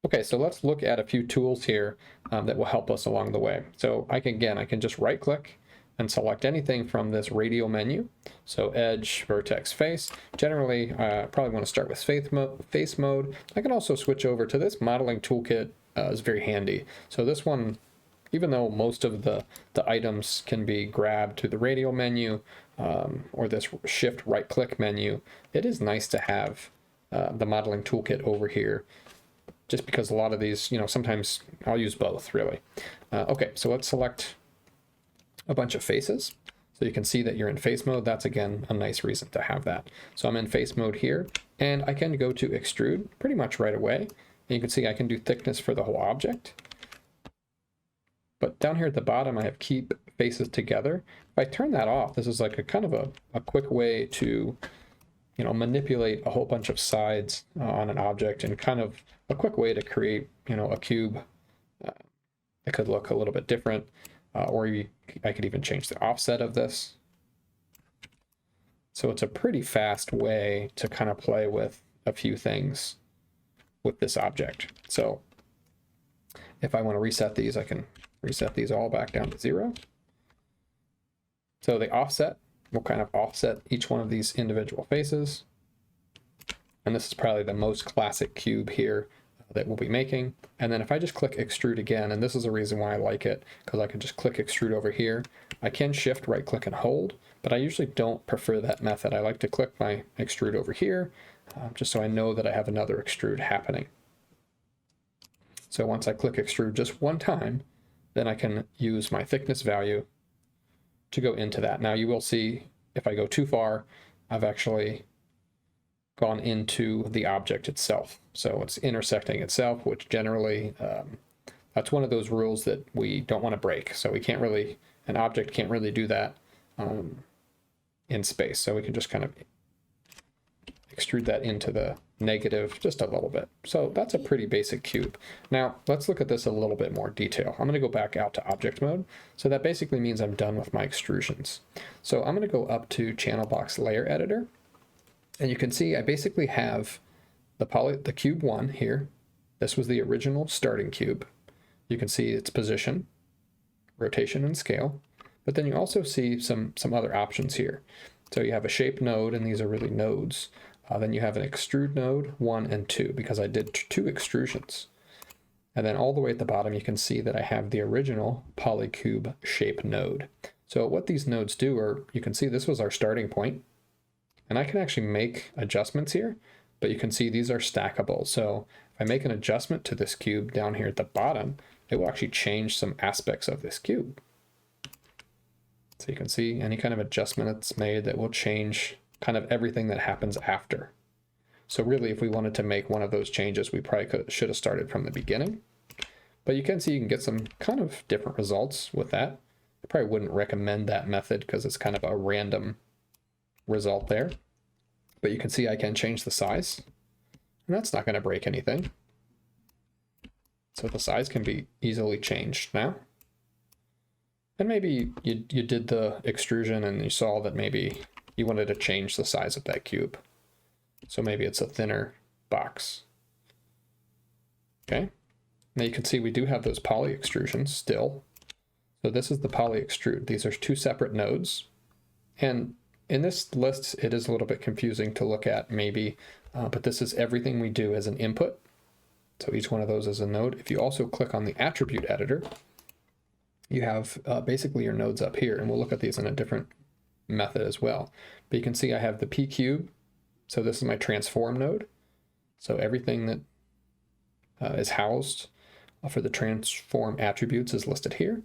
Okay, so let's look at a few tools here that will help us along the way. So I can just right click and select anything from this radial menu. So edge, vertex, face. Generally, I probably want to start with face mode. I can also switch over to this modeling toolkit. Is very handy. So this one, even though most of the items can be grabbed to the radial menu or this shift right click menu, it is nice to have the modeling toolkit over here, just because a lot of these, sometimes I'll use both really. Okay, so let's select a bunch of faces. So you can see that you're in face mode. That's again a nice reason to have that. So I'm in face mode here, and I can go to extrude pretty much right away. And you can see I can do thickness for the whole object. But down here at the bottom, I have keep faces together. If I turn that off, this is like a kind of a quick way to, manipulate a whole bunch of sides on an object, and kind of a quick way to create, a cube. It could look a little bit different, or I could even change the offset of this. So it's a pretty fast way to kind of play with a few things with this object. So if I want to reset these, I can reset these all back down to 0. So the offset will kind of offset each one of these individual faces. And this is probably the most classic cube here that we'll be making. And then if I just click extrude again, and this is a reason why I like it, because I can just click extrude over here. I can shift right click and hold, but I usually don't prefer that method. I like to click my extrude over here, just so I know that I have another extrude happening. So once I click extrude just one time, then I can use my thickness value to go into that. Now you will see if I go too far, I've actually gone into the object itself. So it's intersecting itself, which generally, that's one of those rules that we don't want to break. So we can't really, an object can't really do that in space. So we can just kind of extrude that into the negative just a little bit. So that's a pretty basic cube. Now let's look at this a little bit more detail. I'm going to go back out to object mode. So that basically means I'm done with my extrusions. So I'm going to go up to channel box layer editor, and you can see I basically have the cube 1 here. This was the original starting cube. You can see its position, rotation, and scale. But then you also see some other options here. So you have a shape node, and these are really nodes. Then you have an extrude node 1 and 2, because I did 2 extrusions. And then all the way at the bottom, you can see that I have the original polycube shape node. So what these nodes do are, you can see this was our starting point, and I can actually make adjustments here, but you can see these are stackable. So if I make an adjustment to this cube down here at the bottom, it will actually change some aspects of this cube. So you can see any kind of adjustment that's made that will change kind of everything that happens after. So really, if we wanted to make one of those changes, we probably should have started from the beginning. But you can see you can get some kind of different results with that. I probably wouldn't recommend that method because it's kind of a random result there. But you can see I can change the size, and that's not going to break anything. So the size can be easily changed now. And maybe you did the extrusion and you saw that maybe you wanted to change the size of that cube. So maybe it's a thinner box. Okay. Now you can see we do have those poly extrusions still. So this is the poly extrude. These are 2 separate nodes. And in this list, it is a little bit confusing to look at maybe, but this is everything we do as an input. So each one of those is a node. If you also click on the attribute editor, you have basically your nodes up here, and we'll look at these in a different method as well. But you can see I have the P cube. So this is my transform node. So everything that is housed for the transform attributes is listed here.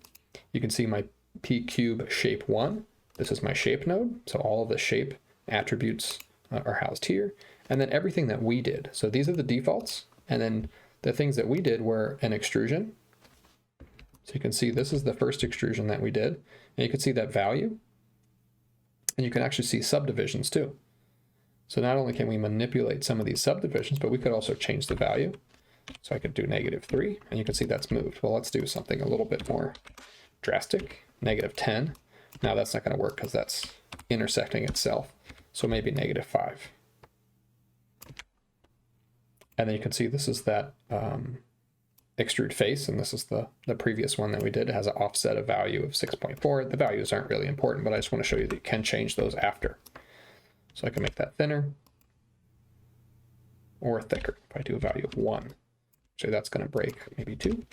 You can see my P cube shape 1. This is my shape node. So all of the shape attributes are housed here. And then everything that we did. So these are the defaults. And then the things that we did were an extrusion. So you can see this is the first extrusion that we did. And you can see that value. And you can actually see subdivisions too. So not only can we manipulate some of these subdivisions, but we could also change the value. So I could do -3, and you can see that's moved. Well, let's do something a little bit more drastic, -10. Now that's not going to work because that's intersecting itself. So maybe -5. And then you can see this is that extrude face, and this is the previous one that we did. It has an offset of value of 6.4. The values aren't really important, but I just want to show you that you can change those after. So I can make that thinner or thicker. If I do a value of 1, actually that's going to break maybe 2.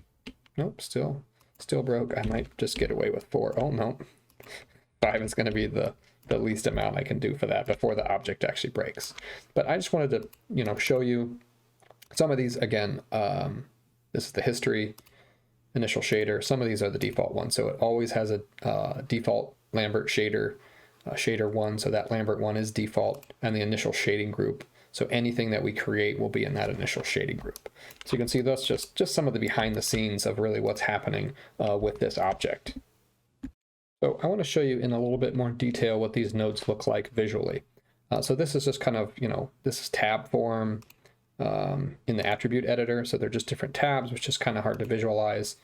Nope, still broke. I might just get away with 4. Oh no, 5 is going to be the least amount I can do for that before the object actually breaks. But I just wanted to, you know, show you some of these again. This is the history, initial shader. Some of these are the default ones. So it always has a default Lambert shader, shader 1. So that Lambert 1 is default, and the initial shading group. So anything that we create will be in that initial shading group. So you can see that's just some of the behind the scenes of really what's happening with this object. So I want to show you in a little bit more detail what these nodes look like visually. So this is just kind of, you know, this is tab form in the attribute editor. So they're just different tabs, which is kind of hard to visualize.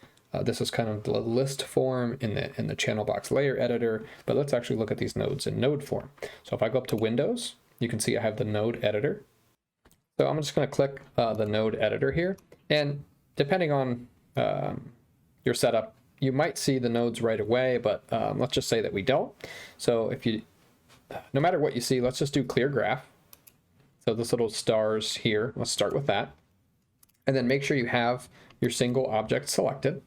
This is kind of the list form in the channel box layer editor, but let's actually look at these nodes in node form. So if I go up to Windows, you can see I have the node editor. So I'm just going to click the node editor here, and depending on your setup, you might see the nodes right away, but let's just say that we don't. So if you, no matter what you see, let's just do clear graph. So this little stars here, let's start with that. And then make sure you have your single object selected.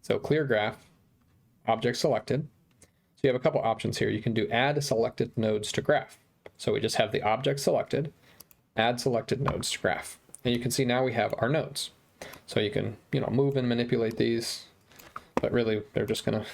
So clear graph, object selected. So you have a couple options here. You can do add selected nodes to graph. So we just have the object selected, add selected nodes to graph. And you can see now we have our nodes. So you can, you know, move and manipulate these, but really they're just gonna,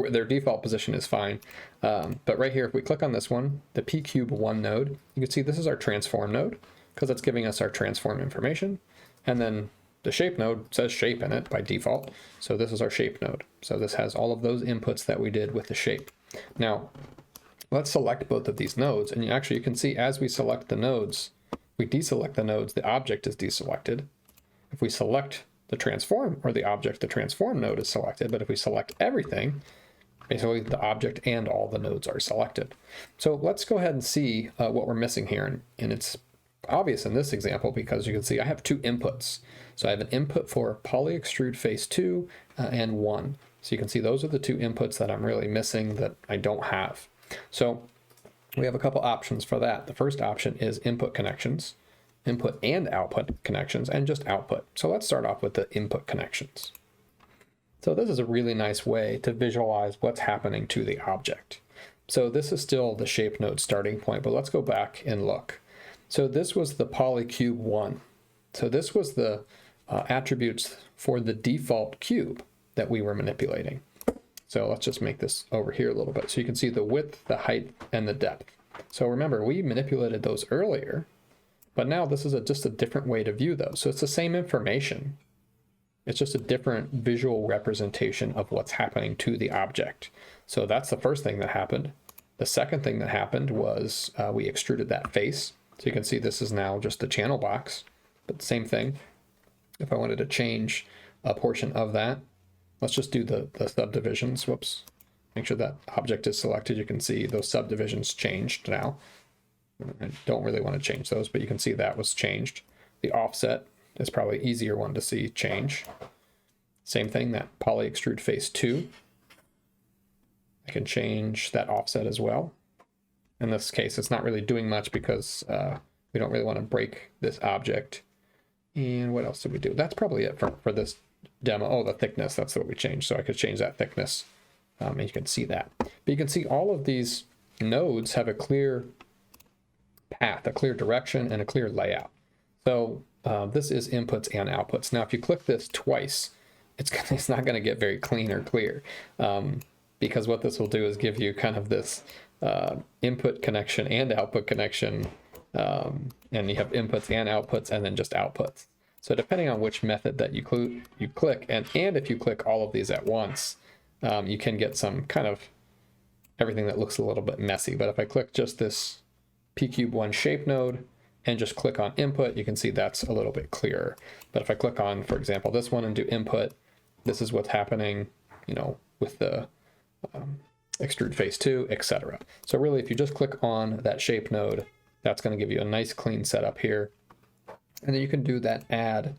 their default position is fine. But right here, if we click on this one, the pcube1 node, you can see this is our transform node because it's giving us our transform information. And then the shape node says shape in it by default. So this is our shape node. So this has all of those inputs that we did with the shape. Now, let's select both of these nodes. And actually you can see as we select the nodes, we deselect the nodes, the object is deselected. If we select the transform or the object, the transform node is selected. But if we select everything, basically the object and all the nodes are selected. So let's go ahead and see what we're missing here. And it's obvious in this example because you can see I have 2 inputs. So I have an input for poly extrude face 2 and 1. So you can see those are the 2 inputs that I'm really missing that I don't have. So we have a couple options for that. The first option is input connections, input and output connections, and just output. So let's start off with the input connections. So this is a really nice way to visualize what's happening to the object. So this is still the shape node starting point, but let's go back and look. So this was the polycube 1. So this was the attributes for the default cube that we were manipulating. So let's just make this over here a little bit. So you can see the width, the height, and the depth. So remember, we manipulated those earlier, but now this is just a different way to view those. So it's the same information. It's just a different visual representation of what's happening to the object. So that's the first thing that happened. The second thing that happened was we extruded that face. So you can see this is now just the channel box, but the same thing. If I wanted to change a portion of that, let's just do the subdivisions. Whoops. Make sure that object is selected. You can see those subdivisions changed now. I don't really want to change those, but you can see that was changed. The offset is probably an easier one to see change. Same thing, that poly extrude face 2. I can change that offset as well. In this case, it's not really doing much because we don't really want to break this object. And what else did we do? That's probably it for this demo. Oh, the thickness, that's what we changed. So I could change that thickness, and you can see that. But you can see all of these nodes have a clear path, a clear direction, and a clear layout. So this is inputs and outputs. Now, if you click this twice, it's not going to get very clean or clear, because what this will do is give you kind of this input connection and output connection, and you have inputs and outputs, and then just outputs. So depending on which method that you click, and if you click all of these at once, you can get some kind of everything that looks a little bit messy. But if I click just this pcube1 shape node and just click on input, you can see that's a little bit clearer. But if I click on, for example, this one and do input, this is what's happening, you know, with the extrude face 2, etc. So really, if you just click on that shape node, that's going to give you a nice clean setup here. And then you can do that add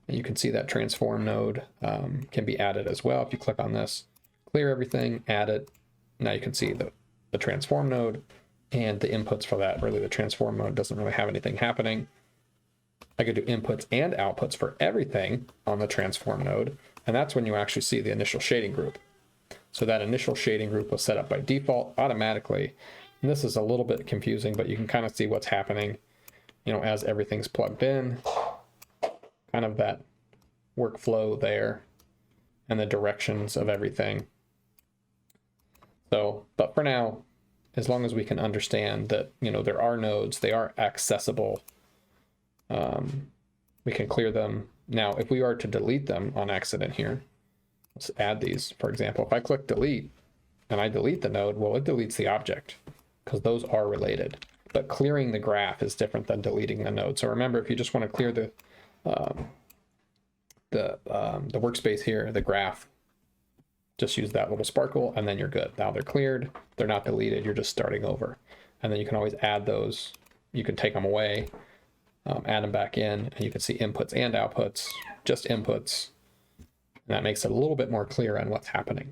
And you can see that transform node can be added as well. If you click on this, clear everything, add it. Now you can see the transform node and the inputs for that. Really, the transform node doesn't really have anything happening. I could do inputs and outputs for everything on the transform node. And that's when you actually see the initial shading group. So that initial shading group was set up by default automatically. And this is a little bit confusing, but you can kind of see what's happening, you know, as everything's plugged in, kind of that workflow there and the directions of everything. So, but for now, as long as we can understand that, you know, there are nodes, they are accessible, we can clear them. Now, if we are to delete them on accident here, let's add these. For example, if I click delete and I delete the node, well, it deletes the object because those are related. But clearing the graph is different than deleting the node. So remember, if you just want to clear the workspace here, the graph, just use that little sparkle and then you're good. Now they're cleared, they're not deleted, you're just starting over. And then you can always add those. You can take them away, add them back in, and you can see inputs and outputs, just inputs. And that makes it a little bit more clear on what's happening.